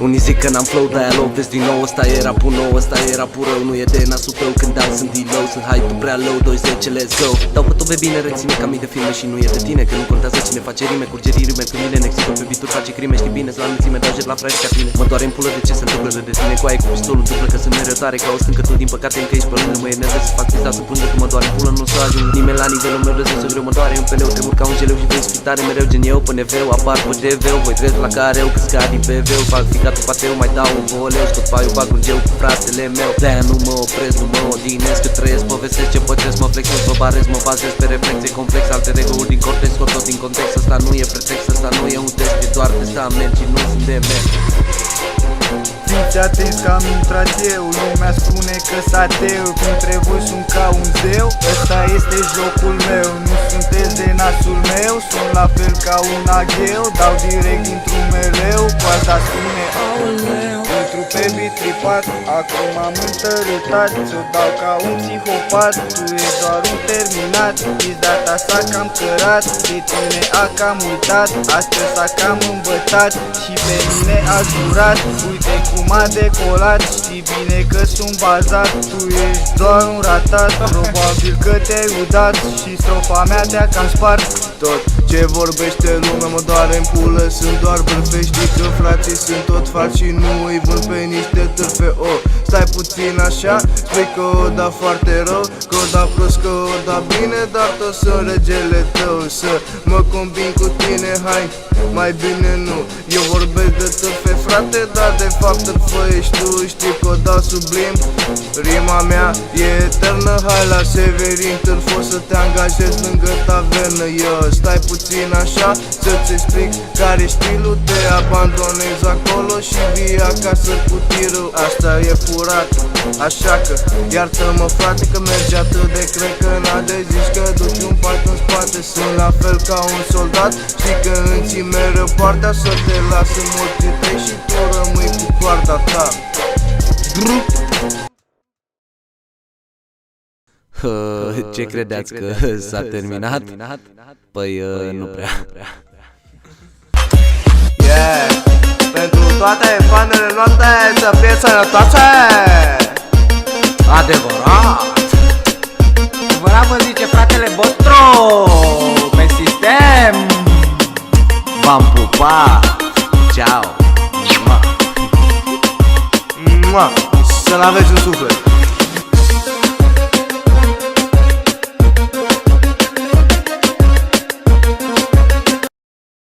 Unii zic că n-am flow, de-aia lovesc din nou. Ăsta e rap-ul nou, ăsta e rap-ul rău. Nu e de nasul tău când dau, sunt D-low. Sunt hype-ul prea low, 210, let's go. Dau pe tobe bine, reține ca mii de filme și nu e de tine. Că nu contează cine face rime, curge rime pe mine. Nexito pe bituri face crime, știi bine. La înălțime dau jet la fraieri ca tine. Mă doare în pulă de ce se întâmplă de tine. Cu aia cu pistolul întâmplă că sunt mereu tare ca o stâncă. Tu din păcate încă ești pe lângă, mă enervez să fac pista să plângă. Că mă doare în pulă, nu o să ajung nimeni la nivelul meu. Răzăsul greu mă doare în peleu, tremur ca un geleu și vrei să fii tare mereu. Gen eu pe neveu, apar pe GV-ul. Voi trec la careu, că scad din PV-ul. Fac ficatul pateu, mai dau un voleu. Scot paiul, bag un geu cu fratele meu. De-aia nu mă opresc, nu mă odinesc. Că trăiesc, povestesc ce pățesc. Mă flexez, mă barez, mă bazez pe reflexe complex. Alter ego-uri din cortex, scot tot din context. Asta nu e pretext, asta nu e un test. E doar testament și nu sunt de mers. Fiți atenți că am intrat eu. Lumea spune că s-ateu. Printre voi sunt ca un zeu. Ăsta este jocul meu. Nu sunteți de nasul meu. Sunt la fel ca un agheu. Dau direct dintr-un mereu. Coarda spune aoleu. Intru pe beat tripat. Acum am întărâtat. Ți-o dau ca un psihopat. Tu ești doar un terminat. Izdata s-a cam cărat. De tine a cam uitat. Astăzi s-a cam îmbătat. Și pe mine a jurat. Uite cum a decolat. Știi bine că sunt bazat. Tu ești doar un ratat. Probabil că te-ai udat. Și strofa mea te-a cam spart. Tot ce vorbește lumea mă doare în pulă. Sunt doar bârfe, știi că frații sunt tot falși și nu îi vând pe niște târfe. Stai puțin așa, spui că o da foarte rău, că o da prost, că o da bine, dar tot sunt regele tău. Să mă combin cu tine, hai, mai bine nu. Eu vorbesc de târfe, frate, dar de fapt târfă ești tu. Știi că o dau sublim, rima mea e eternă. Hai la Severin, târfo să te angajezi lângă tavernă. Stai puțin așa, să-ți explic care stilul. Te abandonezi acolo și vii acasă cu tirul. Asta e furat, așa că iartă-mă frate că merge atât de crecănat. De zici că duci un pas în spate. Sunt la fel ca un soldat. Știi că îmi ții mereu partea. Să te las în morții tăi și tu rămâi cu coarda ta. Ce credeați că s-a terminat? Păi nu prea. Yeah, pentru toate fanele noastre să fie sănătoase. Adevărat! Adevărat vă zice fratele vostru pe sistem. V-am pupat! Ciao! Să n-aveți în suflet.